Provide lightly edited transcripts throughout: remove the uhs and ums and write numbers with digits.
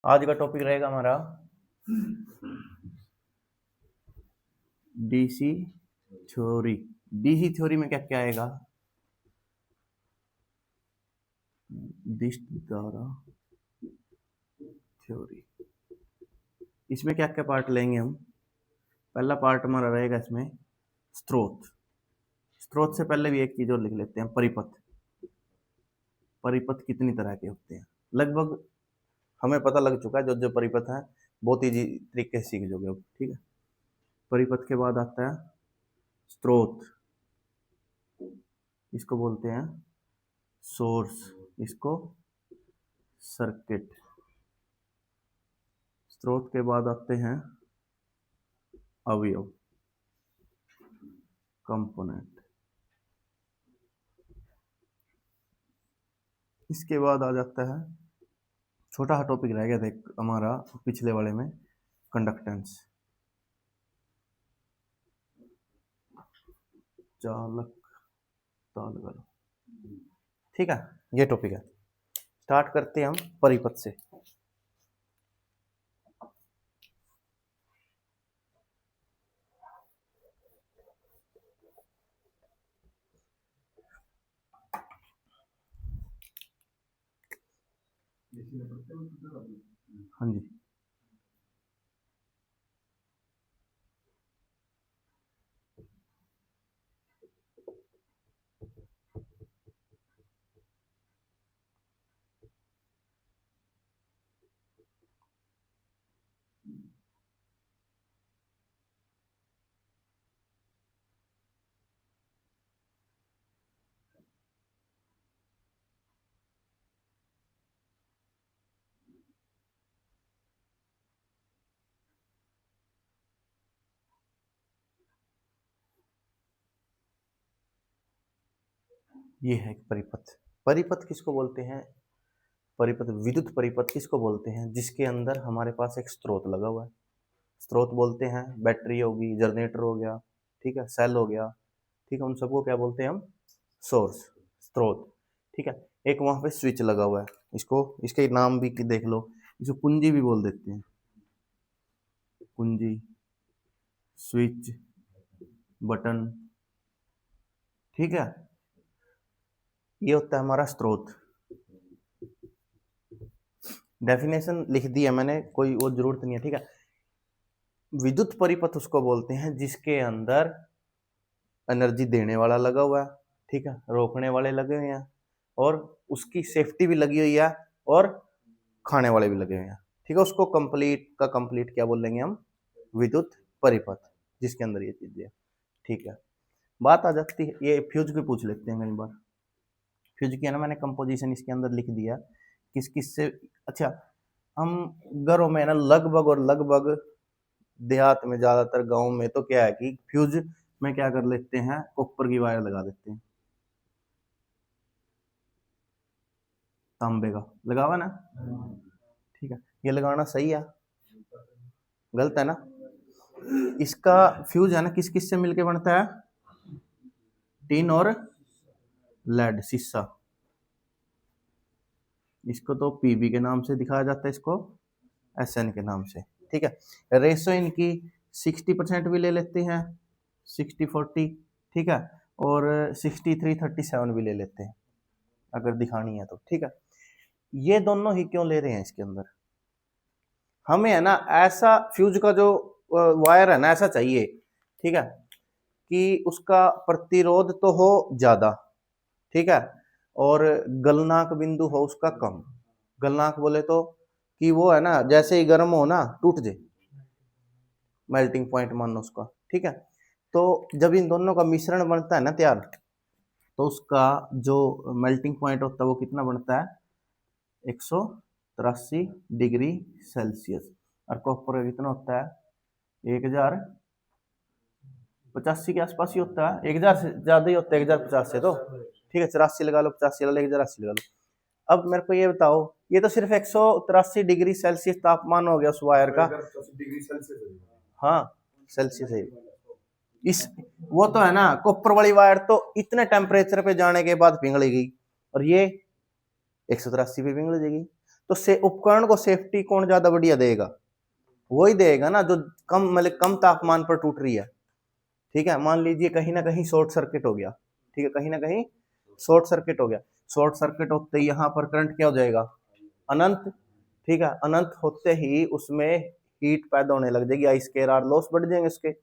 आज का टॉपिक रहेगा हमारा डीसी थ्योरी। डीसी थ्योरी में क्या क्या आएगा? दिशा थ्योरी। इसमें क्या क्या पार्ट लेंगे हम? पहला पार्ट हमारा रहेगा इसमें स्रोत। स्रोत से पहले भी एक चीज और लिख लेते हैं, परिपथ। परिपथ कितनी तरह के होते हैं लगभग हमें पता लग चुका है। जो जो परिपथ है बहुत ईजी तरीके से सीख जाओगे अब, ठीक है। परिपथ के बाद आता है स्रोत, इसको बोलते हैं सोर्स, इसको सर्किट। स्रोत के बाद आते हैं अवयव, कंपोनेंट। इसके बाद आ जाता है छोटा टॉपिक रह गया था हमारा पिछले वाले में, कंडक्टेंस, चालक तालगल, ठीक है। ये टॉपिक है। स्टार्ट करते हैं हम परिपथ से। हाँ जी, ये है परिपथ। परिपथ किसको बोलते हैं? परिपथ, विद्युत परिपथ किसको बोलते हैं? जिसके अंदर हमारे पास एक स्रोत लगा हुआ है। स्रोत बोलते हैं बैटरी होगी, जनरेटर हो गया, ठीक है, सेल हो गया, ठीक है। उन सबको क्या बोलते हैं हम? सोर्स, स्रोत, ठीक है। एक वहां पे स्विच लगा हुआ है, इसको, इसके नाम भी देख लो, इसको कुंजी भी बोल देते हैं, कुंजी, स्विच, बटन, ठीक है। ये होता है हमारा स्रोत। डेफिनेशन लिख दी है मैंने, कोई वो जरूरत नहीं है, ठीक है। विद्युत परिपथ उसको बोलते हैं जिसके अंदर एनर्जी देने वाला लगा हुआ है, ठीक है, रोकने वाले लगे हुए हैं, और उसकी सेफ्टी भी लगी हुई है, और खाने वाले भी लगे हुए हैं, ठीक है। उसको कंप्लीट का कंप्लीट क्या बोलेंगे हम? विद्युत परिपथ, जिसके अंदर ये चीजें है, ठीक है। बात आ जाती है, ये फ्यूज भी पूछ लेते हैं कई बार। फ्यूज की है ना, मैंने कंपोजिशन इसके अंदर लिख दिया किस किस से। अच्छा, हम घरों में ना लगभग और लगभग, देहात में ज्यादातर, गांव में तो क्या है कि फ्यूज में क्या कर लेते हैं, कॉपर की वायर लगा देते हैं, तांबे का लगा हुआ ना, ठीक है। ये लगाना सही है? गलत है ना? इसका फ्यूज है ना किस किस से मिलके बनता है? टीन और लेड, शीशा। इसको तो पीबी के नाम से दिखाया जाता है, इसको एसएन के नाम से, ठीक है। रेशो इनकी 60% भी ले लेते हैं, 60-40, ठीक है, और 63-37 भी ले लेते हैं अगर दिखानी है तो, ठीक है। ये दोनों ही क्यों ले रहे हैं इसके अंदर? हमें है ना ऐसा फ्यूज का जो वायर है ना ऐसा चाहिए, ठीक है, कि उसका प्रतिरोध तो हो ज्यादा, ठीक है, और गलनांक बिंदु हो उसका कम। गलनांक बोले तो कि वो है ना जैसे ही गर्म हो ना टूट जाए, मेल्टिंग पॉइंट मानो उसका, ठीक है। तो जब इन दोनों का मिश्रण बनता है ना तैयार, तो उसका जो मेल्टिंग पॉइंट होता है वो कितना बनता है? 183 डिग्री सेल्सियस। और कॉपर का कितना होता है? 1085 के आसपास ही होता है, 1000 से ज्यादा ही होता है, 1050 से तो, ठीक है। 84 लगा लो, 85 लगा लो, 1080 लगा लो। अब मेरे को ये बताओ, ये तो सिर्फ 183 डिग्री सेल्सियस तापमान हो गया उस वायर का। हाँ, सेल्सियस है इस, वो तो है ना कॉपर वाली वायर तो इतने टेम्परेचर पे जाने के बाद पिघल गई, और ये 183 पे पिघल जाएगी। तो से उपकरण को सेफ्टी कौन ज्यादा बढ़िया देगा? वही देगा ना जो कम मतलब कम तापमान पर टूट रही है। ठीक है, मान लीजिए कहीं ना कहीं शॉर्ट सर्किट हो गया, ठीक है, कहीं ना कहीं शॉर्ट सर्किट हो गया, शॉर्ट सर्किट होते ही यहाँ पर करंट क्या हो जाएगा? अनंत। ठीक है, अनंत होते ही उसमें हीट पैदा होने लग जाएगी, आई स्क्वायर आर लॉस बढ़ जाएंगे उसके,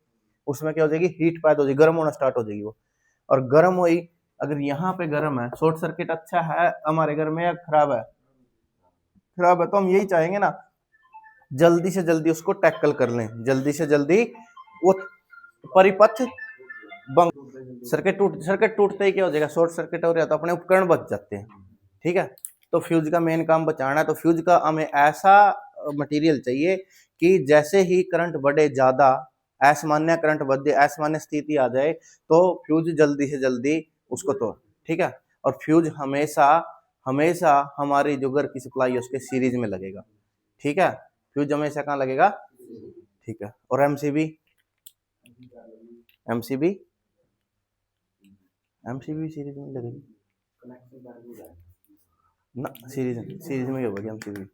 उसमें क्या हो जाएगी? हीट पैदा हो जाएगी, गर्म होना स्टार्ट हो जाएगी वो। और गर्म हुई, अगर यहाँ पे गर्म है, शॉर्ट सर्किट अच्छा है हमारे घर में या खराब है? खराब है। तो हम यही चाहेंगे ना, जल्दी से जल्दी उसको टैकल कर लें, जल्दी से जल्दी वो परिपथ सर्किट टूटते ही क्या हो जाएगा? शॉर्ट सर्किट हो रहा है तो अपने उपकरण बच जाते हैं। ठीक है, तो फ्यूज का मेन काम बचाना है, तो फ्यूज का हमें ऐसा मटेरियल चाहिए कि जैसे ही करंट बढ़े ज्यादा, असामान्य करंट बढ़े, असामान्य स्थिति आ जाए, तो फ्यूज जल्दी से जल्दी उसको तोड़। ठीक है, और फ्यूज हमेशा हमेशा हमारी जो घर की सप्लाई है उसके सीरीज में लगेगा। ठीक है, फ्यूज हमेशा कहाँ लगेगा? ठीक है, और एमसीबी एमसीबी एमसीबी सीरीज में लगेगी ना, सीरीज में ही होगा एमसीबी,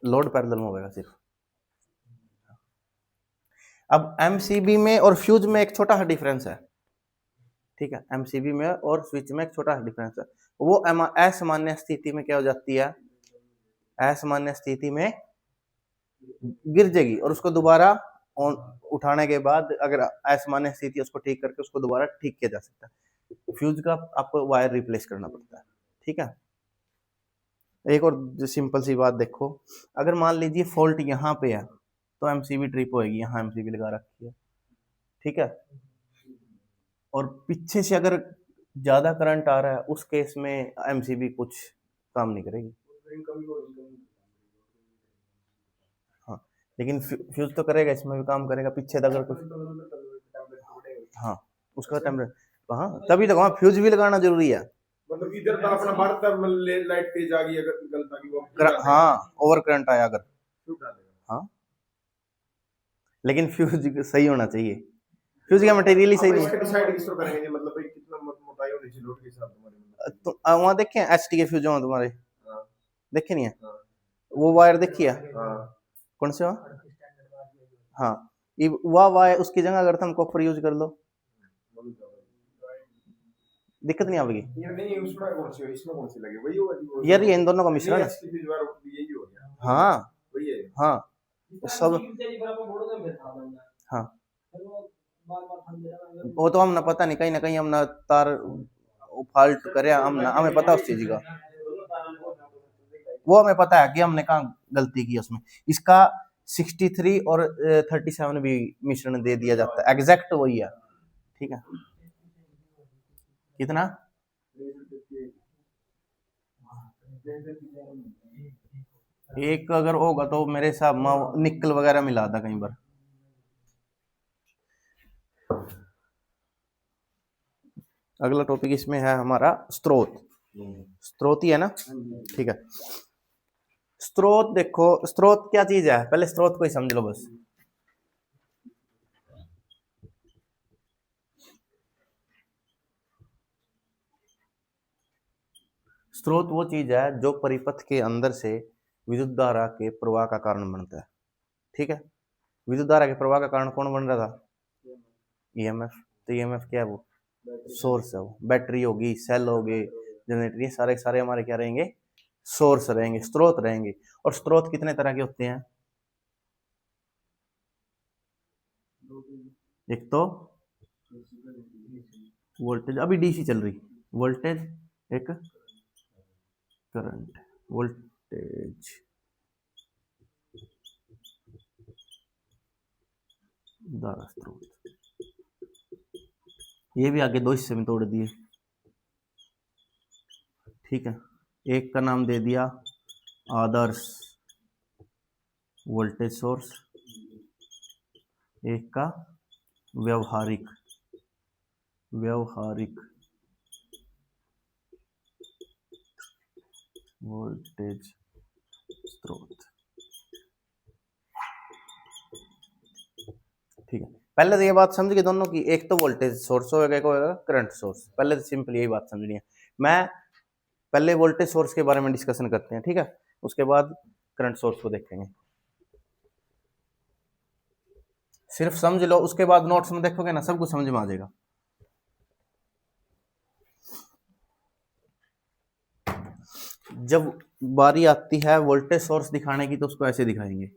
लोड पैरेलल में होगा सिर्फ। अब एमसीबी में और फ्यूज में एक छोटा सा डिफरेंस है। ठीक है, एमसीबी में और स्विच में एक छोटा सा डिफरेंस है, वो असामान्य स्थिति में क्या हो जाती है? असामान्य स्थिति में गिर जाएगी और उसको दोबारा ऑन उठाने के बाद अगर असामान्य स्थिति उसको ठीक करके उसको दोबारा ठीक किया जा सकता है। फ्यूज का आपको वायर रिप्लेस करना पड़ता है। ठीक है, एक और सिंपल सी बात देखो, अगर मान लीजिए फॉल्ट यहाँ पे है तो एमसीबी ट्रिप होएगी, यहाँ एमसीबी लगा रखी है। ठीक है, और पीछे से अगर ज्यादा करंट आ रहा है उस केस में एमसीबी कुछ काम नहीं करेगी। हाँ, लेकिन फ्यूज तो करेगा, इसमें भी काम करेगा पीछे अगर कुछ। हाँ, उसका टेम्परेचर, हाँ तभी तो वहाँ फ्यूज भी लगाना जरूरी है। मतलब इधर का अपना मारता लाइट तेज आ गई अगर गलत आ गई वो हाँ, ओवर करंट आया अगर, हाँ, लेकिन फ्यूज सही होना चाहिए, फ्यूज का मटेरियल ही सही नहीं है। डिसाइड किस तरह करेंगे, मतलब भाई कितना मोटाई होनी चाहिए लोड के हिसाब से? तो वहाँ देखे एचटी के फ्यूज वहाँ तुम्हारे देखे नहीं है? वो वायर देखी है? कौन से वहाँ? हाँ, वह वायर उसकी जगह अगर तुम कॉपर यूज कर लो दिक्कत नहीं आएगी। नहीं उसमें कौन सी, इसमें कौन सी लगे? वही होगा यार, ये इन दोनों का मिश्रण है। यही हो गया। हाँ वही है। हाँ, सब हाँ, वो तो हम ना पता नहीं, कहीं ना कहीं हम ना तार फॉल्ट करे, हम ना, हमें पता उस चीज का, वो हमें पता है कि हमने कहाँ गलती की उसमें। इसका 63 और 37 भी मिश्रण दे दिया जाता है, एग्जैक्ट वही है। ठीक है, कितना? एक अगर होगा तो मेरे हिसाब में निकल वगैरह मिला था कहीं पर। अगला टॉपिक इसमें है हमारा स्रोत, स्रोत ही है ना? ठीक है, स्रोत देखो, स्रोत क्या चीज है, पहले स्रोत को ही समझ लो बस। स्रोत वो चीज है जो परिपथ के अंदर से विद्युत धारा के प्रवाह का कारण बनता है। ठीक है, विद्युत धारा के प्रवाह का कारण कौन बन रहा था? ईएमएफ। तो ईएमएफ क्या है? वो सोर्स है, वो बैटरी होगी, सेल होगी, जनरेटर, ये सारे सारे हमारे क्या रहेंगे? सोर्स रहेंगे, स्रोत रहेंगे। और स्रोत कितने तरह के होते हैं? एक तो वोल्टेज, अभी डीसी चल रही, वोल्टेज, एक करंट, वोल्टेज, धारा स्रोत, ये भी आगे दो हिस्से में तोड़ दिए। ठीक है, एक का नाम दे दिया आदर्श वोल्टेज सोर्स, एक का व्यवहारिक वोल्टेज स्रोत। ठीक है, पहले तो ये बात समझ गए दोनों की, एक तो वोल्टेज सोर्स होगा, एक होगा करंट सोर्स। पहले तो सिंपल यही बात समझनी है। मैं पहले वोल्टेज सोर्स के बारे में डिस्कशन करते हैं। ठीक है, उसके बाद करंट सोर्स को देखेंगे। सिर्फ समझ लो, उसके बाद नोट्स में देखोगे ना सब कुछ समझ में आ जाएगा। जब बारी आती है वोल्टेज सोर्स दिखाने की तो उसको ऐसे दिखाएंगे,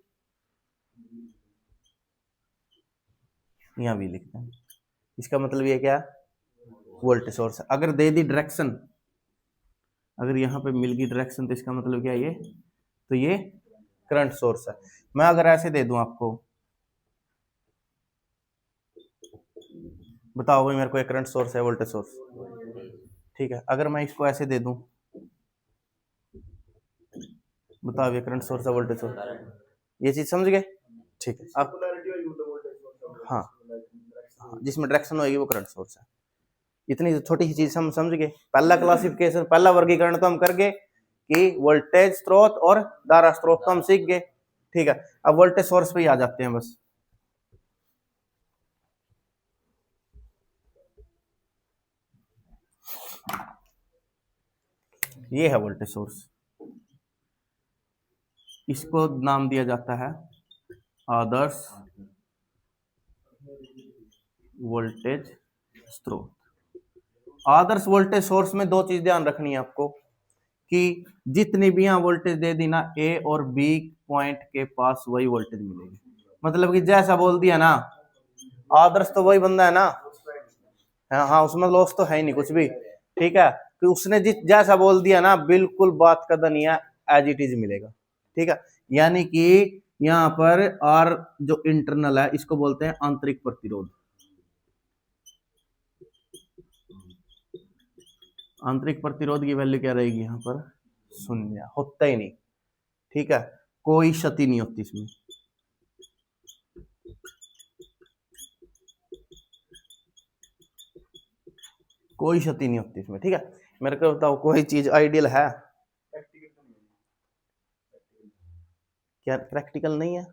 यहां भी लिखते हैं। इसका मतलब ये क्या, वोल्टेज सोर्स। अगर दे दी डायरेक्शन, अगर यहां पे मिल गई डायरेक्शन तो इसका मतलब क्या है ये, तो ये करंट सोर्स है। मैं अगर ऐसे दे दूं आपको, बताओ भाई मेरे को एक करंट सोर्स है वोल्टेज सोर्स, ठीक है। अगर मैं इसको ऐसे दे दूं, बताओ ये करंट सोर्स है वोल्टेज सोर्स, ये चीज समझ गए, ठीक है। अब हाँ, जिसमें डायरेक्शन होगी वो करंट सोर्स है। इतनी छोटी सी चीज हम समझ गए। पहला क्लासिफिकेशन, पहला वर्गीकरण तो हम कर गए कि वोल्टेज स्रोत और धारा स्रोत तो हम सीख गए, ठीक है। अब वोल्टेज सोर्स पे ही आ जाते हैं बस। ये है वोल्टेज सोर्स, इसको नाम दिया जाता है आदर्श वोल्टेज स्रोत। आदर्श वोल्टेज सोर्स में दो चीज ध्यान रखनी है आपको, कि जितनी भी यहां वोल्टेज दे दी ना, ए और बी पॉइंट के पास वही वोल्टेज मिलेगी। मतलब कि जैसा बोल दिया ना, आदर्श तो वही बंदा है ना, हाँ उसमें लॉस तो है ही नहीं कुछ भी, ठीक है। कि उसने जैसा बोल दिया ना, बिल्कुल बात का दनिया एज इट इज मिलेगा, ठीक है। यानी कि यहां पर आर जो इंटरनल है इसको बोलते हैं आंतरिक प्रतिरोध। आंतरिक प्रतिरोध की वैल्यू क्या रहेगी यहां पर, शून्य, होता ही नहीं, ठीक है। कोई क्षति नहीं होती इसमें, कोई क्षति नहीं होती इसमें, ठीक है। मेरे को बताओ कोई चीज आइडियल है क्या, प्रैक्टिकल नहीं है,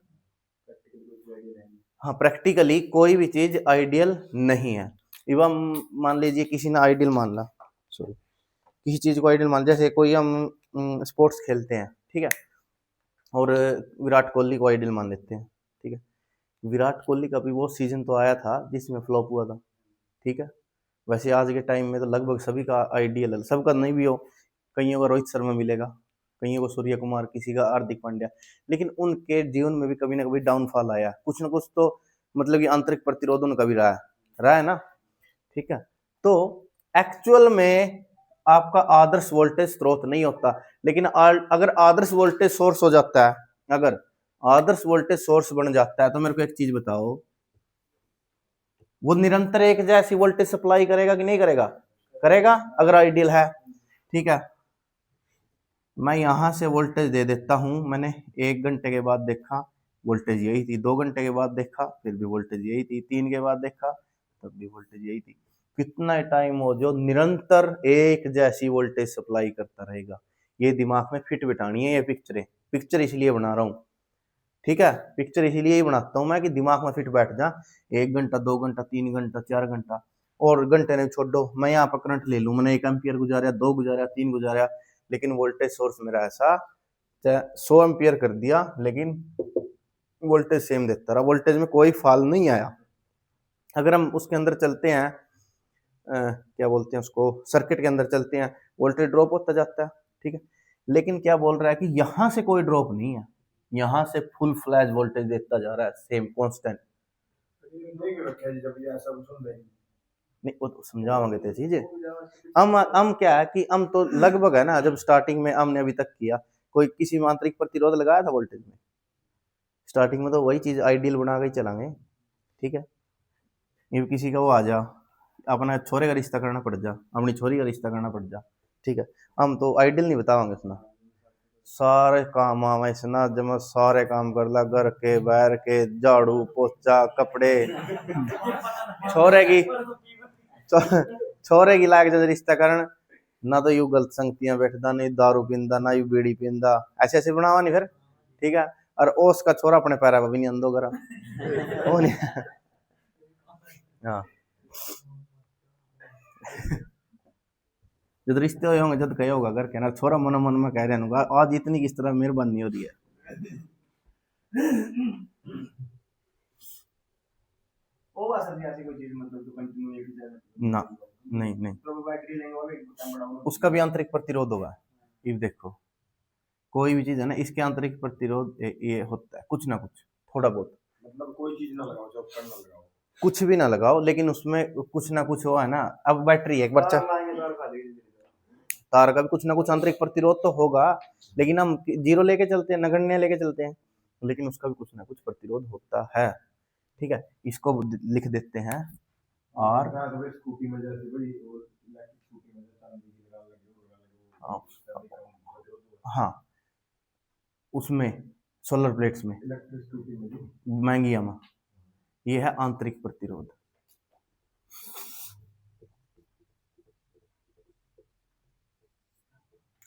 हाँ प्रैक्टिकली कोई भी चीज आइडियल नहीं है। एवं मान लीजिए किसी ने आइडियल मान ला, सॉरी, किसी चीज को आइडियल मान, जैसे कोई हम स्पोर्ट्स खेलते हैं, ठीक है, और विराट कोहली को आइडियल मान लेते हैं, ठीक है। विराट कोहली का भी वो सीजन तो आया था जिसमें फ्लॉप हुआ था, ठीक है। वैसे आज के टाइम में तो लगभग सभी का आइडियल है, सबका नहीं भी हो, कईयों को रोहित शर्मा मिलेगा, कईयों को सूर्य कुमार, किसी का हार्दिक पांड्या, लेकिन उनके जीवन में भी कभी ना कभी डाउनफॉल आया, कुछ ना कुछ तो, मतलब कि आंतरिक प्रतिरोध उनका भी रहा है ना, ठीक है। तो एक्चुअल में आपका आदर्श वोल्टेज स्रोत नहीं होता, लेकिन अगर आदर्श वोल्टेज सोर्स हो जाता है, अगर आदर्श वोल्टेज सोर्स बन जाता है, तो मेरे को एक चीज बताओ, वो निरंतर एक जैसी वोल्टेज सप्लाई करेगा कि नहीं करेगा, करेगा अगर आइडियल है, ठीक है। मैं यहां से वोल्टेज दे देता हूं, मैंने 1 घंटे के बाद देखा वोल्टेज यही थी, 2 घंटे के बाद देखा फिर भी वोल्टेज यही थी, 3 के बाद देखा तब भी वोल्टेज यही थी। कितना टाइम हो जो निरंतर एक जैसी वोल्टेज सप्लाई करता रहेगा, ये दिमाग में फिट बिठानी है। ये पिक्चर इसलिए बना रहा हूँ, ठीक है, पिक्चर इसीलिए ही बनाता हूं मैं कि दिमाग में फिट बैठ जा। 1 घंटा, 2 घंटा, 3 घंटा, 4 घंटा, और घंटे ने छोड़ दो, मैं यहाँ पर करंट ले लूँ, मैंने 1 एम्पियर गुजारा, 2 गुजारा, 3 गुजारा, लेकिन वोल्टेज सोर्स मेरा ऐसा 100 एम्पियर कर दिया, लेकिन वोल्टेज सेम देता रहा, वोल्टेज में कोई फॉल नहीं आया। अगर हम उसके अंदर चलते हैं, क्या बोलते हैं उसको, सर्किट के अंदर चलते हैं, वोल्टेज ड्रॉप होता जाता है, ठीक है। लेकिन क्या बोल रहा है कि यहां से कोई ड्रॉप नहीं है, यहां से फुल फ्लैश वोल्टेज देता जा रहा है, सेम कांस्टेंट। नहीं वो तो समझावांगे तो चीजें, हम क्या है कि हम तो लगभग है ना, जब स्टार्टिंग में हमने अभी तक किया, कोई किसी में आंतरिक प्रतिरोध लगाया था वोल्टेज में, स्टार्टिंग में तो वही चीज आइडियल बना के चलाएंगे, ठीक है। ये किसी का वो आ जा, अपना छोरे का रिश्ता करना पड़ जा, अपनी छोरी का रिश्ता करना पड़ जा, ठीक है। हम तो आइडियल नहीं बतावांगे इसना, सारे काम आवा इसना, जब सारे काम कर ला, घर के बाहर के, झाड़ू पोछा कपड़े, छोरे की छोरे की लाग जब रिश्ता करन, ना तो यू गलत संगतियां बैठदा, नहीं दारू पींदा, ना यू बीड़ी पींदा, ऐसे ऐसे बनावा नहीं फिर, ठीक है। और उसका छोरा अपने पैरा पर भी नहीं अंदो करा, वो नहीं, हाँ जब रिश्ते हुए होंगे जब कहे होगा घर के ना छोरा मन मन में कह रहे होगा आज इतनी किस तरह मेहरबानी हो रही है। वो असर ऐसी कोई चीज मतलब जो कंटिन्यू एक ही जगह ना नहीं नहीं, तो बैटरी लेंगे वो भी एकदम बड़ा होगा। उसका भी आंतरिक प्रतिरोध होगा। ये देखो कोई भी चीज है ना इसके आंतरिक प्रतिरोध ये होता है कुछ ना कुछ थोड़ा बहुत, मतलब कोई चीज ना लगाओ, जब कर ना लगाओ, कुछ भी ना लगाओ लेकिन उसमें कुछ ना कुछ हो है ना। अब बैटरी एक बार तार का भी कुछ ना कुछ आंतरिक प्रतिरोध तो होगा, लेकिन हम जीरो लेके चलते हैं, नगण्य लेके चलते हैं, लेकिन उसका भी कुछ ना कुछ प्रतिरोध होता है। ठीक है, इसको लिख देते हैं और स्कूटी में जैसे भाई वो इलेक्ट्रिक स्कूटी में चांदी की लगा हाँ उसमें सोलर प्लेट्स में इलेक्ट्रिक स्कूटी में महंगी आमा, ये है आंतरिक प्रतिरोध।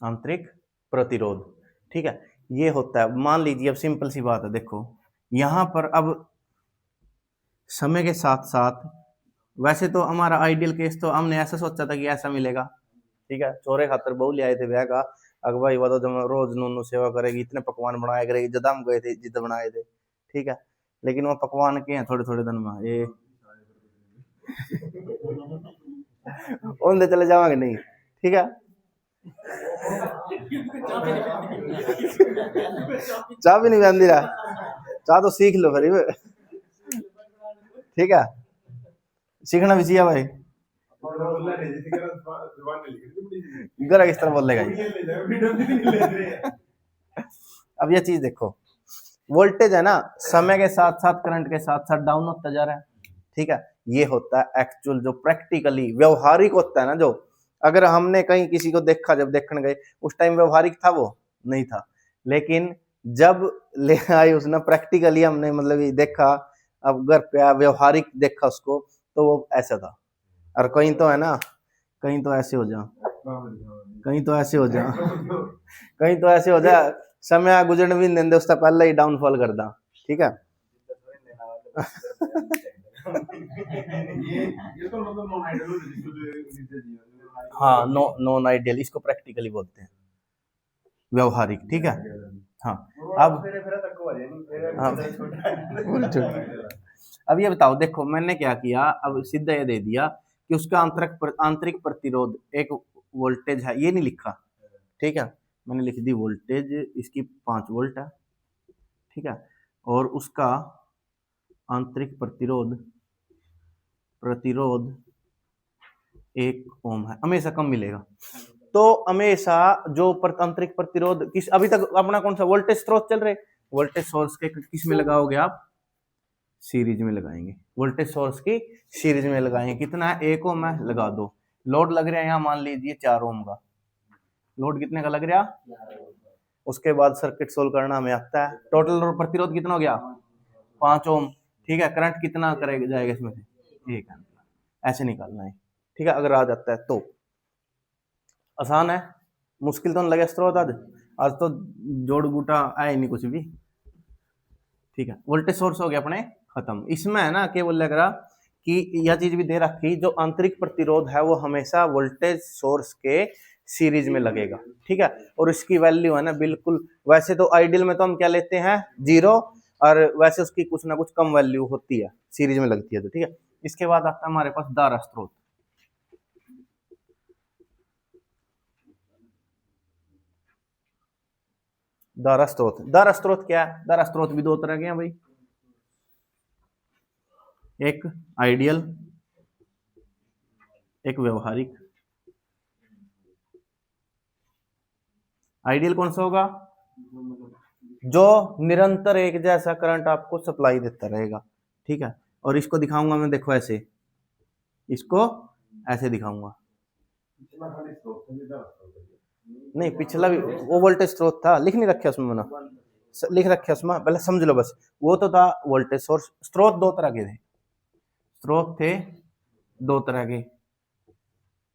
आंतरिक प्रतिरोध ठीक है, ये होता है। मान लीजिए अब सिंपल सी बात है, देखो यहां पर अब समय के साथ साथ वैसे तो हमारा आइडियल केस तो हमने ऐसा सोचा था कि ऐसा मिलेगा, ठीक है, चोरे खातर बहु ले आए थे ब्याह का, अग भाई वो तो जब रोज नूनू सेवा करेगी इतने पकवान बनाया करेगी, जब हम गए थे जिद बनाए थे, ठीक है, लेकिन वो पकवान के हैं थोड़े थोड़े दिन में ये ओंदे चले जाओगे नहीं, ठीक है। चाह भी नहीं बंदी रहा, चाह तो सीख लो फिर, ठीक है, सीखना भी चाहिए भाई। गरा किस तरह बोलेगा अब ये चीज देखो, वोल्टेज है ना समय के साथ साथ करंट के साथ साथ डाउन होता जा रहा है, ठीक है, ये होता है एक्चुअल जो प्रैक्टिकली व्यवहारिक होता है ना, जो अगर हमने कहीं किसी को देखा, जब देखने गए उस टाइम व्यवहारिक था वो नहीं था, लेकिन जब ले आए उसने प्रैक्टिकली हमने मतलब देखा, अब घर पे व्यवहारिक देखा उसको, तो वो ऐसा था। और कहीं तो है ना, कहीं तो ऐसे हो जा, कहीं तो ऐसे हो जा, कहीं तो ऐसे हो जा, समय गुजरने भी नहीं देंगे उसका पहले ही डाउनफॉल कर दा, ठीक है। ये तो मतलब नॉन आइडियल हाँ नॉन आइडियल इसको प्रैक्टिकली बोलते हैं, व्यवहारिक, ठीक है। हाँ अब अब ये बताओ, देखो मैंने क्या किया, अब सीधा ये दे दिया कि उसका आंतरिक प्रतिरोध एक वोल्टेज है, ये नहीं लिखा, ठीक है, मैंने लिख दी वोल्टेज इसकी 5 वोल्ट है, ठीक है, और उसका आंतरिक प्रतिरोध 1 ओम है, हमेशा कम मिलेगा। तो हमेशा जो आंतरिक प्रतिरोध किस, अभी तक अपना कौन सा वोल्टेज स्रोत चल रहे, वोल्टेज सोर्स के किस में लगाओगे आप, सीरीज में लगाएंगे, वोल्टेज सोर्स की सीरीज में लगाएंगे, कितना है 1 ओम है, लगा दो। लोड लग रहा है यहाँ मान लीजिए 4 ओम का, लोड कितने का लग रहा, उसके बाद सर्किट सोल्व करना हमें आता है, टोटल प्रतिरोध कितना हो गया 5 ओम, ठीक है, करंट कितना करेगा जाएगा इसमें से 1 एम्पीयर, ऐसे निकालना है, ठीक है। अगर आ जाता है तो आसान है, मुश्किल तो नहीं लगे स्रोत, आज तो जोड़ बूटा आए नहीं कुछ भी, ठीक है। वोल्टेज सोर्स हो गया अपने खत्म। इसमें है ना केवल लग रहा कि यह चीज भी दे रखी, जो आंतरिक प्रतिरोध है वो हमेशा वोल्टेज सोर्स के सीरीज में लगेगा, ठीक है, और इसकी वैल्यू है ना बिल्कुल, वैसे तो आइडियल में तो हम क्या लेते हैं 0, और वैसे उसकी कुछ ना कुछ कम वैल्यू होती है, सीरीज में लगती है तो, ठीक है। इसके बाद आता है हमारे पास धारा स्रोत। धारा स्रोत, धारा स्रोत क्या है, धारा स्रोत भी 2 तरह के हैं भाई, एक आइडियल, एक व्यवहारिक। आइडियल कौन सा होगा, जो निरंतर एक जैसा करंट आपको सप्लाई देता रहेगा, ठीक है, और इसको दिखाऊंगा मैं, देखो ऐसे, इसको ऐसे दिखाऊंगा, नहीं पिछला भी वो वोल्टेज स्रोत था, लिख नहीं रखे उसमें, मैंने लिख रखे उसमें, पहले समझ लो बस, वो तो था वोल्टेज सोर्स। स्रोत 2 तरह के थे, स्रोत थे 2 तरह के,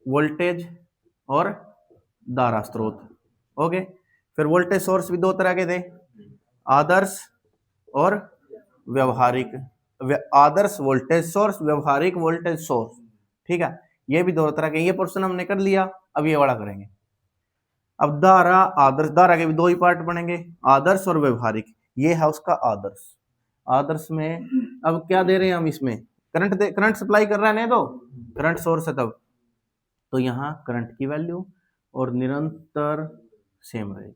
वोल्टेज और धारा स्रोत, ओके। फिर वोल्टेज सोर्स भी 2 तरह के थे, आदर्श और व्यवहारिक, आदर्श वोल्टेज सोर्स, व्यवहारिक वोल्टेज सोर्स, ठीक है। ये भी दो तरह के, ये पोर्शन हमने कर लिया, अब ये वाला करेंगे। अब धारा आदर्श, धारा के भी दो ही पार्ट बनेंगे, आदर्श और व्यवहारिक। ये है उसका आदर्श। आदर्श में अब क्या दे रहे हैं हम इसमें, करंट सप्लाई कर रहे हैं तो करंट सोर्स है तब, तो यहाँ करंट की वैल्यू और निरंतर सेम रहेगी,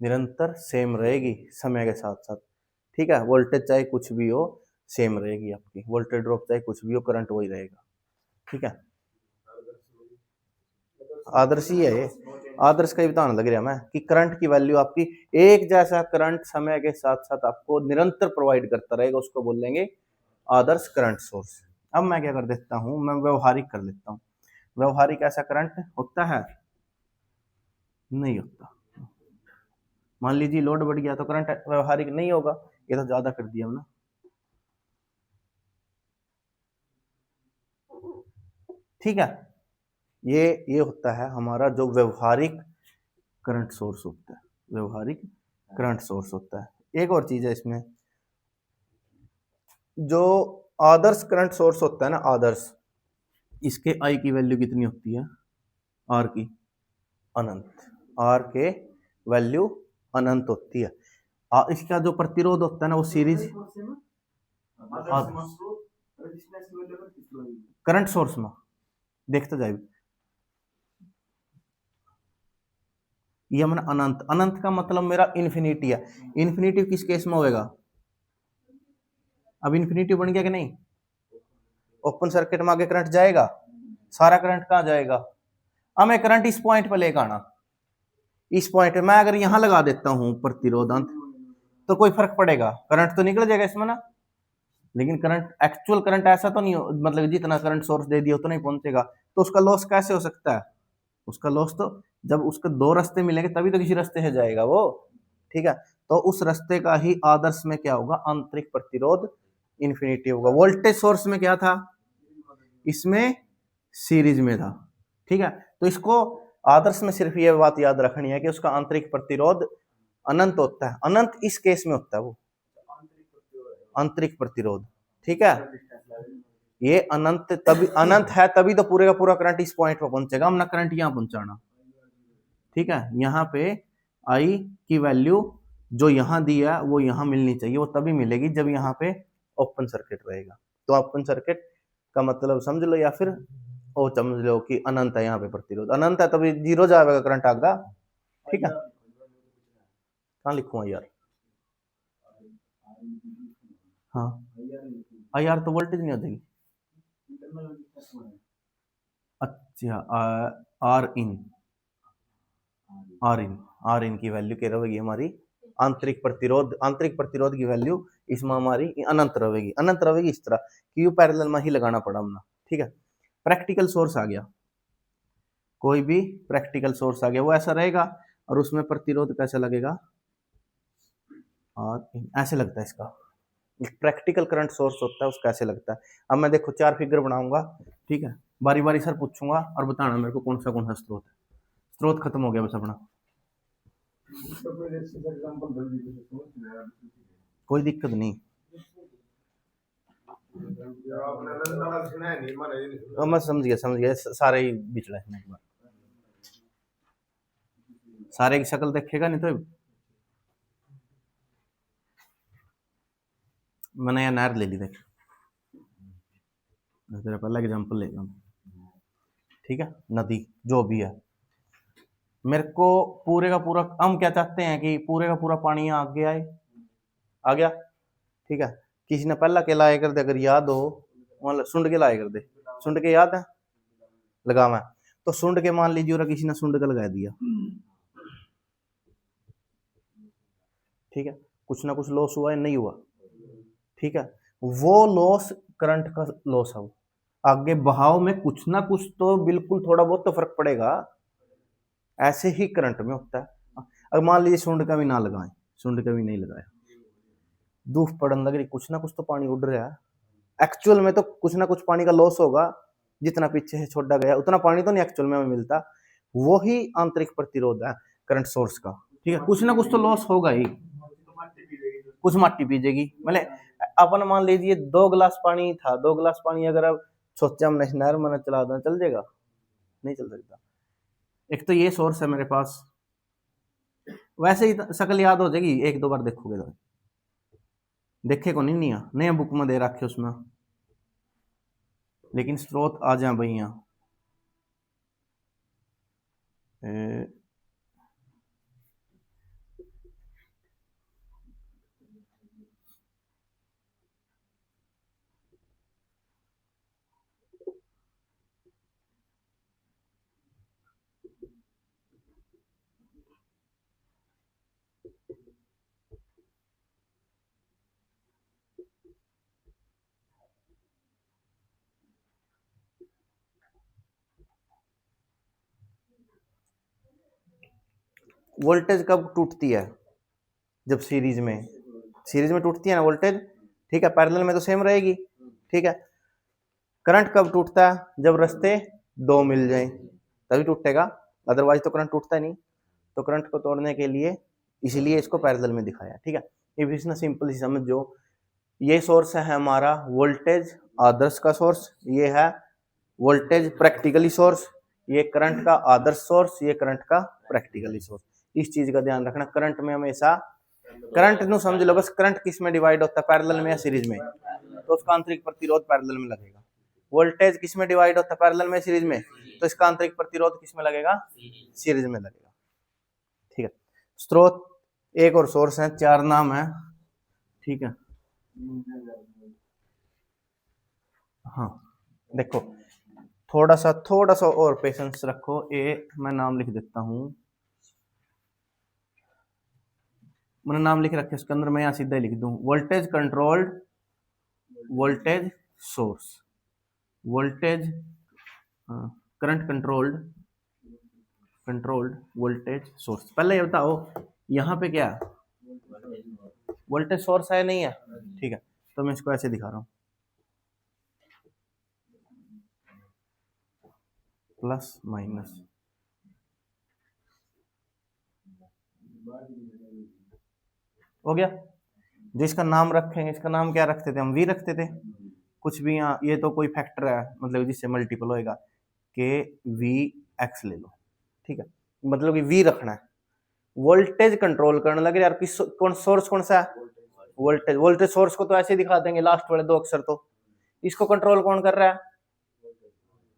निरंतर सेम रहेगी समय के साथ साथ, ठीक है। वोल्टेज चाहे कुछ भी हो सेम रहेगी आपकी, वोल्टेज ड्रॉप चाहे कुछ भी हो करंट वही रहेगा, ठीक है। आदर्श ही है ये, आदर्श का ही बताना लग रहा मैं कि करंट की वैल्यू आपकी एक जैसा करंट समय के साथ साथ आपको निरंतर प्रोवाइड करता रहेगा, उसको बोल लेंगे आदर्श करंट सोर्स। अब मैं क्या कर देता हूं, मैं व्यवहारिक कर लेता हूं। व्यवहारिक ऐसा करंट होता है, नहीं होता। मान लीजिए लोड बढ़ गया तो करंट व्यवहारिक नहीं होगा, ये तो ज्यादा कर दिया ना, ठीक है। ये होता है हमारा जो व्यवहारिक करंट सोर्स होता है, व्यवहारिक करंट सोर्स होता है। एक और चीज है इसमें, जो आदर्श करंट सोर्स होता है ना, आदर्श, इसके आई की वैल्यू कितनी होती है, आर की अनंत, आर के वैल्यू अनंत होती है। इसका जो प्रतिरोध होता है ना वो सीरीज करंट सोर्स में देखते जाए, ये मैंने अनंत, अनंत का मतलब मेरा इन्फिनिटी है। इन्फिनिटी किस केस में होएगा, अब इन्फिनिटी बन गया कि नहीं, ओपन सर्किट में आगे करंट जाएगा, सारा करंट कहाँ जाएगा, हमें करंट इस पॉइंट पर लेकर आना, इस पॉइंट पे मैं अगर यहां लगा देता हूं प्रतिरोध अंत तो कोई फर्क पड़ेगा, करंट तो निकल जाएगा इसमें ना, लेकिन करंट एक्चुअल करंट ऐसा तो नहीं हो, मतलब जितना करंट सोर्स दे दिया उतना ही पहुंचेगा, तो उसका लॉस कैसे हो सकता है, उसका लॉस तो जब उसके दो रास्ते मिलेंगे तभी तो किसी रास्ते से जाएगा वो, ठीक है। तो उस रास्ते का ही आदर्श में क्या होगा, आंतरिक प्रतिरोध इन्फिनिटी होगा। वोल्टेज सोर्स में क्या था, इसमें सीरीज में था, ठीक है। तो इसको आदर्श में सिर्फ ये बात याद रखनी है कि उसका आंतरिक प्रतिरोध अनंत होता है, अनंत इस केस में होता है वो आंतरिक प्रतिरोध, ठीक है। ये अनंत तभी अनंत है, तभी तो पूरे का पूरा करंट इस पॉइंट पर पहुंचेगा, हमने करंट यहां पहुंचाना, ठीक है। यहाँ पे आई की वैल्यू जो यहाँ दी है वो यहाँ मिलनी चाहिए, वो तभी मिलेगी जब यहाँ पे ओपन सर्किट रहेगा। तो ओपन सर्किट का मतलब समझ लो, या फिर वो समझ लो कि अनंत है, यहाँ पे प्रतिरोध अनंत है तभी जीरो जाएगा करंट आगा, ठीक है। कहाँ लिखूंगा यार, हाँ आई आर तो वोल्टेज नहीं हो जाएगी, अच्छा आर इन, आर इन की वैल्यू क्या रहेगी हमारी, आंतरिक प्रतिरोध की वैल्यू इसमें हमारी अनंत रहेगी, अनंत रहेगी इस तरह, क्यू पैरेलल में ही लगाना पड़ा हमने, ठीक है। प्रैक्टिकल सोर्स आ गया, कोई भी प्रैक्टिकल सोर्स आ गया वो ऐसा रहेगा, और उसमें प्रतिरोध कैसा लगेगा, और ऐसे लगता है इसका, प्रैक्टिकल करंट सोर्स होता है उसका ऐसे लगता है। अब मैं देखो 4 फिगर बनाऊंगा, ठीक है, बारी बारी सर पूछूंगा और बताना मेरे को कौन सा स्रोत है, स्रोत खत्म हो गया बस अपना, कोई दिक्कत नहीं, मैं समझ गया सारे ही बिचड़ा है, एक बार सारे की शक्ल देखेगा नहीं तो मैंने यह नहर ले ली, देख तेरा पहला एग्जाम्पल लेगा, ठीक है, नदी जो भी है, मेरे को पूरे का पूरा, हम क्या चाहते हैं कि पूरे का पूरा पानी आगे आए, आ गया, ठीक है। किसी ने पहला के लाए कर दे, अगर याद हो, मतलब सुंड के लाए कर दे, सुंड के याद है लगावा, तो सुंड के मान लीजिए और किसी ने सुंड का लगा दिया, ठीक है, कुछ ना कुछ लॉस हुआ है, नहीं हुआ, ठीक है, वो लॉस करंट का लॉस है, आगे बहाव में कुछ ना कुछ तो बिल्कुल थोड़ा बहुत तो फर्क पड़ेगा, ऐसे ही करंट में होता है। अगर मान लीजिए सुंड का भी ना लगाएं, सुंड का भी नहीं लगाया, धूप पड़न लग रही, कुछ ना कुछ तो पानी उड़ रहा है, एक्चुअल में तो कुछ ना कुछ पानी का लॉस होगा, जितना पीछे से छोड़ा गया उतना पानी तो नहीं एक्चुअल में मिलता, वो ही आंतरिक प्रतिरोध है करंट सोर्स का, ठीक है। कुछ ना कुछ तो लॉस होगा ही, कुछ मट्टी पीजेगी, मतलब अपन मान लीजिए 2 गिलास पानी था, 2 गिलास पानी अगर अब सोचा हमने नहर मन चला दो, चल जाएगा? नहीं चल सकता। एक तो ये सोर्स है मेरे पास, वैसे ही शक्ल याद हो जाएगी, एक दो बार देखोगे तो। देखे को नहीं नया बुक में दे रखे उसमें, लेकिन स्रोत आ जाए भाई यहाँ। वोल्टेज कब टूटती है? जब सीरीज में टूटती है ना वोल्टेज, ठीक है। पैरेलल में तो सेम रहेगी, ठीक है। करंट कब टूटता है? जब रास्ते दो मिल जाए तभी टूटेगा, अदरवाइज तो करंट टूटता नहीं। तो करंट को तोड़ने के लिए इसलिए इसको पैरेलल में दिखाया, ठीक है। ये इतना सिंपल सी समझो। ये सोर्स है हमारा वोल्टेज आदर्श का सोर्स, ये है वोल्टेज प्रैक्टिकली सोर्स, ये करंट का आदर्श सोर्स, ये करंट का प्रैक्टिकली सोर्स। इस चीज का ध्यान रखना। करंट में हमेशा, करंट नु समझ लो बस, करंट किस में डिवाइड होता है, पैरेलल में या सीरीज में? तो उसका आंतरिक प्रतिरोध पैरेलल में लगेगा। वोल्टेज किस में डिवाइड होता है, पैरेलल में सीरीज में? तो इसका आंतरिक प्रतिरोध किस में लगेगा? सीरीज में लगेगा, ठीक है। स्रोत एक और सोर्स है, चार नाम है, ठीक है। हाँ देखो, थोड़ा सा और पेशेंस रखो। मैं नाम लिख देता हूं, मैंने नाम लिख रखे उसके अंदर, मैं यहाँ सीधा लिख दूं voltage controlled voltage source, voltage current controlled voltage source. पहले ये बताओ यहाँ पे क्या वोल्टेज सोर्स है नहीं है, ठीक है। तो मैं इसको ऐसे दिखा रहा हूं, प्लस माइनस, हो गया। जो इसका नाम रखेंगे, इसका नाम क्या रखते थे हम? वी रखते थे। कुछ भी यहाँ, ये तो कोई फैक्टर है, मतलब जिससे मल्टीपल होएगा, के वी एक्स ले लो, ठीक है। मतलब कि वी रखना है। वोल्टेज कंट्रोल करने लगे यार, किस कौन सोर्स कौन सा है? वोल्टेज सोर्स को तो ऐसे दिखा देंगे, लास्ट वाले दो अक्षर। तो इसको कंट्रोल कौन कर रहा है?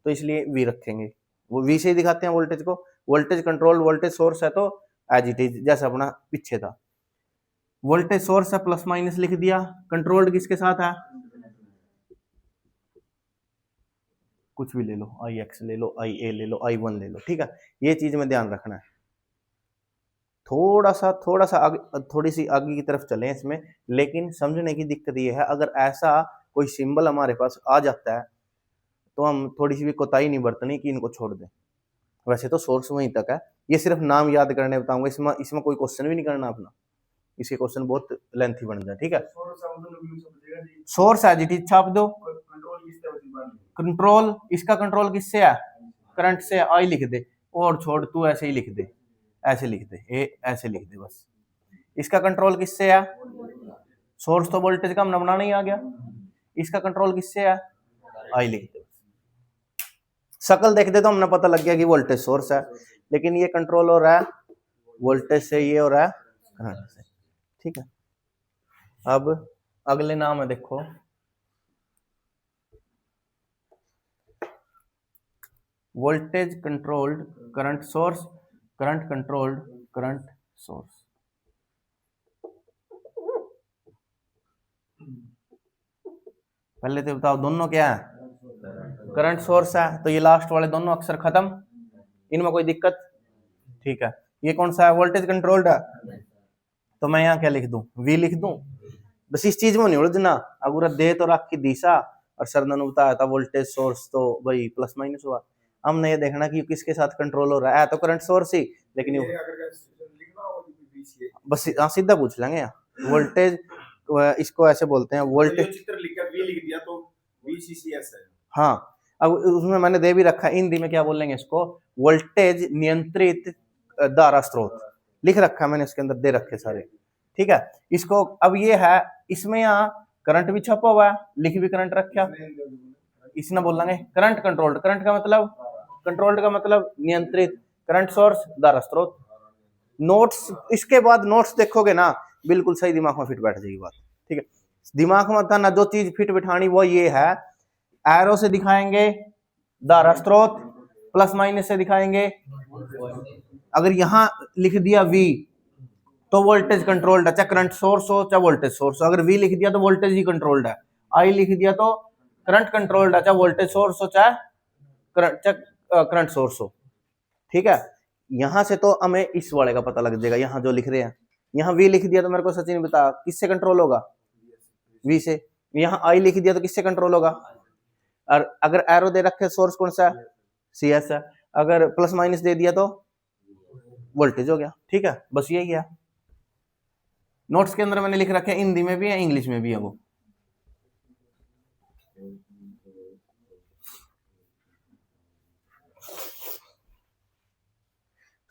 तो इसलिए वी रखेंगे, वो वी से ही दिखाते हैं वोल्टेज को। वोल्टेज कंट्रोल वोल्टेज सोर्स है तो एज इट इज, जैसा अपना पीछे था। वोल्टेज सोर्स है, प्लस माइनस लिख दिया। कंट्रोल्ड किसके साथ है? कुछ भी ले लो, आई एक्स ले लो, आई ए ले लो, आई वन ले लो, ठीक है। ये चीज में ध्यान रखना है। थोड़ा सा आगे, थोड़ी सी आगे की तरफ चलें इसमें, लेकिन समझने की दिक्कत ये है, अगर ऐसा कोई सिंबल हमारे पास आ जाता है तो हम थोड़ी सी भी कोताही नहीं बरतनी कि इनको छोड़ दें। वैसे तो सोर्स वहीं तक है, ये सिर्फ नाम याद करने बताऊंगा, इसमें कोई क्वेश्चन भी नहीं करना अपना, इसके क्वेश्चन बहुत लेंथी बन जाए, ठीक है। सोर्स है जी, छाप दो। कंट्रोल, इसका कंट्रोल किससे है? करंट से, आई लिख दे, और छोड़ तू ऐसे ही लिख दे, ऐसे लिख दे, ऐसे लिख दे बस। इसका कंट्रोल किससे है? सोर्स तो वोल्टेज का हमने बनाना ही आ गया। इसका कंट्रोल किससे है? आई लिख दे। शक्ल देख दे तो हमने पता लग गया कि वोल्टेज सोर्स है, लेकिन ये कंट्रोल हो रहा है वोल्टेज से, ये हो रहा है करंट से, ठीक है। अब अगले नाम है, देखो voltage controlled current source, current controlled current source. पहले तो बताओ दोनों क्या है? करंट सोर्स है, तो ये लास्ट वाले दोनों अक्षर खत्म, इनमें कोई दिक्कत, ठीक है। ये कौन सा है? वोल्टेज कंट्रोल्ड है, तो मैं यहाँ क्या लिख दूं? वी लिख दूं। बस इस चीज में नहीं उलझना, अगर दे तो रख की दिशा, और सर ने बताया था वोल्टेज सोर्स तो भाई प्लस माइनस हुआ। हमने ये देखना कि किसके साथ कंट्रोल हो रहा है, तो करंट सोर्स ही, लेकिन बस सीधा पूछ लेंगे यहाँ। वोल्टेज, इसको ऐसे बोलते हैं वोल्टेज, चित्र लिख दिया तो VCCS है। हाँ, अब उसमें मैंने दे भी रखा है, हिंदी में क्या बोलेंगे इसको? वोल्टेज नियंत्रित धारा स्रोत लिख रखा है मैंने, इसके अंदर दे रखे सारे, ठीक है। इसको अब ये है, इसमें यहाँ करंट भी छपा हुआ है, लिख भी करंट रखा, इसने बोलेंगे करंट कंट्रोल्ड। करंट का मतलब, कंट्रोल्ड का मतलब नियंत्रित, करंट सोर्स धारा स्रोत। नोट्स, इसके बाद नोट्स देखोगे ना बिल्कुल सही दिमाग में फिट बैठ जाएगी बात, ठीक है। दिमाग में था ना जो चीज फिट बिठानी वो ये है, एरो से दिखाएंगे धारा स्रोत, प्लस माइनस से दिखाएंगे। अगर यहां लिख दिया V तो वोल्टेज कंट्रोल्ड है, चाहे करंट सोर्स हो चाहे वोल्टेज सोर्स हो। अगर V लिख दिया तो वोल्टेज ही कंट्रोल्ड है, I लिख दिया तो करंट कंट्रोल्ड है, चाहे वोल्टेज सोर्स हो चाहे करंट सोर्स हो, ठीक है। यहां से तो हमें इस वाले का पता लग जाएगा, यहां जो लिख रहे हैं। यहां V लिख दिया तो मेरे को सचिन बता किससे कंट्रोल होगा, V से। यहां I लिख दिया तो किससे कंट्रोल होगा, और अगर एरो दे रखे सोर्स कौन सा है, CS है। अगर प्लस माइनस दे दिया तो वोल्टेज हो गया, ठीक है। बस यही है। नोट्स के अंदर मैंने लिख रखे हिंदी में भी है इंग्लिश में भी है वो।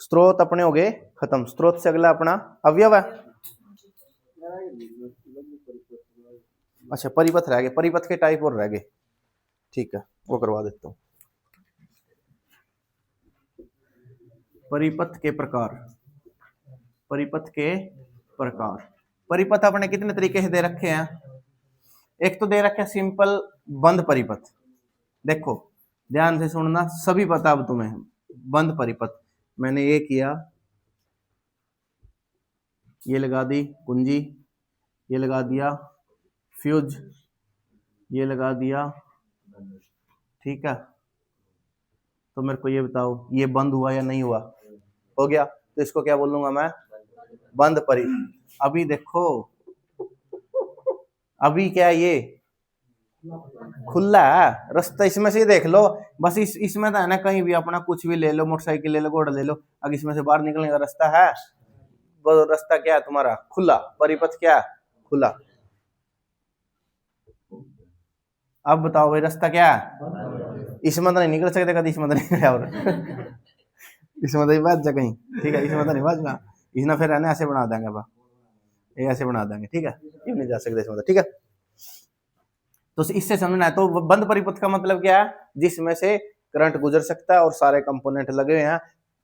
स्रोत अपने हो गए खत्म। स्रोत से अगला अपना अवयव है। अच्छा परिपथ रह गए, परिपथ के टाइप और रह गए, ठीक है वो करवा देता हूं। परिपथ के प्रकार, परिपथ के प्रकार। परिपथ अपने कितने तरीके से दे रखे हैं। एक तो दे रखे सिंपल बंद परिपथ, देखो ध्यान से सुनना, सभी पता अब तुम्हें। बंद परिपथ मैंने ये किया, ये लगा दी कुंजी, ये लगा दिया फ्यूज, ये लगा दिया, ठीक है। तो मेरे को ये बताओ ये बंद हुआ या नहीं हुआ, हो गया। तो इसको क्या बोलूंगा मैं, बंद परि। अभी देखो अभी क्या है, ये खुला है रास्ता, इसमें से देख लो। बस इसमें तो है ना, कहीं भी अपना कुछ भी ले लो, मोटरसाइकिल ले लो, घोड़ा ले लो, अगर इसमें से बाहर निकलने का रास्ता है, वो रास्ता क्या है तुम्हारा, खुला। परिपथ क्या है, खुला। अब बताओ भाई रास्ता क्या है, इसमें तो नहीं निकल सकते कभी, इसमें तो नहीं और इसमें तो बच जा कहीं, ठीक है। इसमें तो नहीं बचना, इसमें फिर है ना ऐसे बना देंगे, बा ये ऐसे बना देंगे, ठीक है। ये नहीं जा सकते इसमें तो, ठीक है। तो इससे समझना है। तो बंद परिपथ का मतलब क्या है, जिसमें से करंट गुजर सकता है और सारे कंपोनेंट लगे हुए हैं,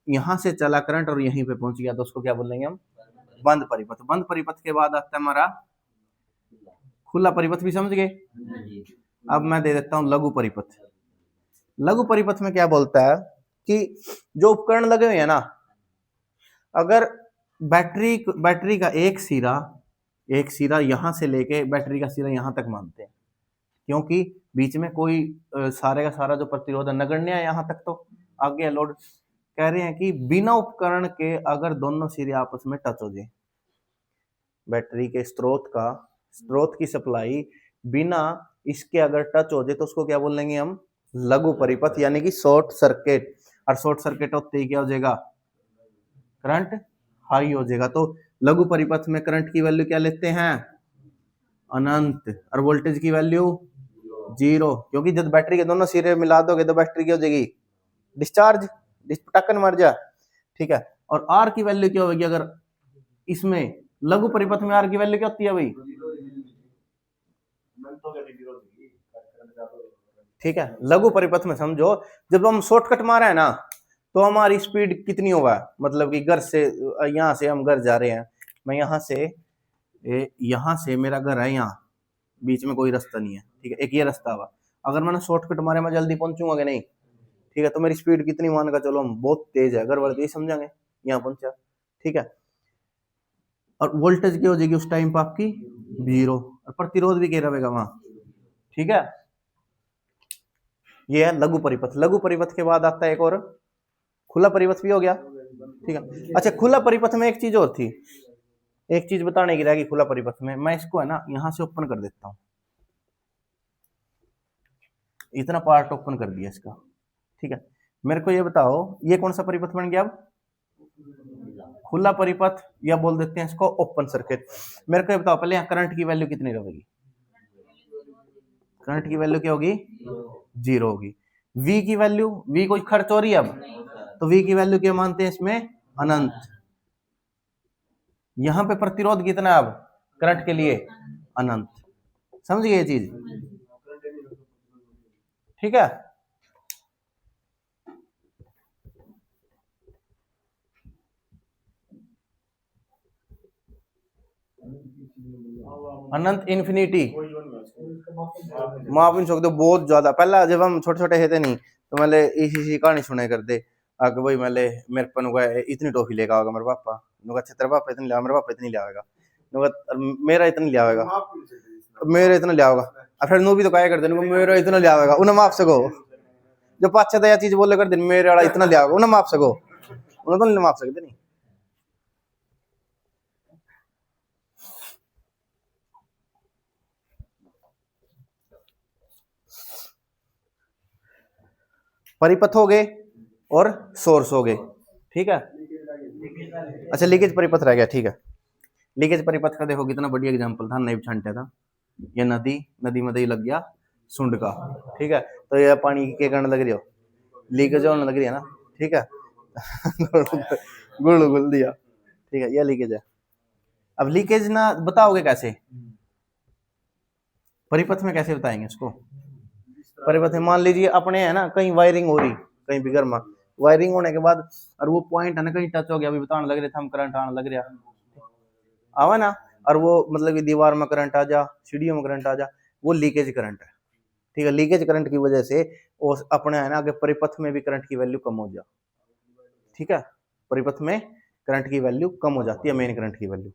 यहां से चला करंट और यहीं पे पहुंच गया, तो उसको क्या बोलेंगे हम, बंद परिपथ। बंद परिपथ के बाद आता है हमारा खुला परिपथ, भी समझ गए। अब मैं दे देता हूं लघु परिपथ। लघु परिपथ में क्या बोलता है कि जो उपकरण लगे हुए हैं ना, अगर बैटरी का एक सिरा यहां से लेके बैटरी का सिरा यहां तक मानते हैं, क्योंकि बीच में कोई सारे का सारा जो प्रतिरोध है नगण्य है, यहां तक तो आगे लोड। कह रहे हैं कि बिना उपकरण के अगर दोनों सिरे आपस में टच हो जाए, बैटरी के स्रोत की सप्लाई बिना इसके अगर टच हो जाए, तो उसको क्या बोलेंगे हम, लघु परिपथ, यानी कि शॉर्ट सर्किट। और शॉर्ट सर्किट होते ही क्या हो जाएगा, करंट हाई हो जाएगा। तो लघु परिपथ में करंट की वैल्यू क्या लेते हैं, अनंत, और वोल्टेज की वैल्यू 0, क्योंकि जब बैटरी के दोनों सिरे मिला दोगे तो बैटरी क्या हो जाएगी, डिस्चार्ज, टक्कर मर जा, ठीक है। और आर की वैल्यू क्या होगी, अगर इसमें लघु परिपथ में आर की वैल्यू क्या होती है भाई, ठीक है। लघु परिपथ में समझो, जब हम शॉर्टकट मारा है ना, तो हमारी स्पीड कितनी होगा, मतलब कि घर से, यहां से हम घर जा रहे हैं, मैं यहां से मेरा घर है, यहाँ बीच में कोई रास्ता नहीं है, ठीक है, एक ये रास्ता हुआ। अगर मैंने शॉर्टकट मारे मैं जल्दी पहुंचूंगा कि नहीं, ठीक है। तो मेरी स्पीड कितनी मान का चलो, हम बहुत तेज है, घर वाले तो ये समझेंगे यहाँ पहुंचा, ठीक है। और वोल्टेज क्या हो जाएगी उस टाइम पर आपकी 0, और प्रतिरोध भी क्या रहेगा वहां, ठीक है। ये है लघु परिपथ। लघु परिपथ के बाद आता है एक और खुला परिपथ भी हो गया, ठीक है। अच्छा खुला परिपथ में एक चीज और थी, एक चीज बताने की रहेगी खुला परिपथ में। मैं इसको है ना यहां से ओपन कर देता हूं, इतना पार्ट ओपन कर दिया इसका, ठीक है। मेरे को ये बताओ ये कौन सा परिपथ बन गया, अब खुला परिपथ, या बोल देते हैं इसको ओपन सर्किट। मेरे को ये बताओ पहले यहाँ करंट की वैल्यू कितनी रहेगी, करंट की वैल्यू क्या होगी, 0 होगी। V की वैल्यू, V कोई खर्च हो रही है अब, तो V की वैल्यू क्या मानते हैं इसमें, अनंत। यहां पे प्रतिरोध कितना है अब करंट के लिए, अनंत। समझ गए ये चीज, ठीक है। अनंत इन्फिनिटी माफ नहीं सकते बहुत ज्यादा। पहला जब हम छोटे छोटे थे नहीं तो मतलब इसी कहानी सुने करते आगे भाई मतलब मेरे पर इतनी टॉफी लेकर आएगा मेरे पापा, अच्छा तेरे पापा इतनी लिया, मेरे पापा इतनी लिया आएगा, मेरा इतना लिया आएगा, मेरा इतना लिया होगा। फिर नू भी तो क्या करते मेरा इतना लिया आएगा, उन्हें माफ सको जो पाछे तो यह चीज बोले कर दिन मेरे वाला इतना लिया होगा, उन्हें माफ सको, उन्हें तो नहीं माफ सकते नहीं। परिपथ हो गए और सोर्स हो गए, ठीक है। अच्छा लीकेज परिपथ रह गया, ठीक है। लीकेज परिपथ का देखो कितना बढ़िया एग्जांपल था, नई छंटे था ये नदी, नदी में दही लग गया सुंड का, ठीक है। तो ये पानी के करने लग रही हो, लीकेज होने लग रही है ना, ठीक है। गुड़ गुल दिया, ठीक है, ये लीकेज है। अब लीकेज ना बताओगे कैसे, परिपथ में कैसे बताएंगे इसको। परिपथ में मान लीजिए अपने है ना कहीं वायरिंग हो रही, कहीं भी घर में वायरिंग होने के बाद और वो पॉइंट है ना कहीं टच हो गया, अभी बताने लग रहे थे हम, करंट आने लग रहा आवा ना, और वो मतलब कि दीवार में करंट आ जा, सीढ़ियों में करंट आ जा, वो लीकेज करंट है, ठीक है। लीकेज करंट की वजह से वो अपने है ना आगे परिपथ में भी करंट की वैल्यू कम हो जा, ठीक है। परिपथ में करंट की वैल्यू कम हो जाती है, मेन करंट की वैल्यू।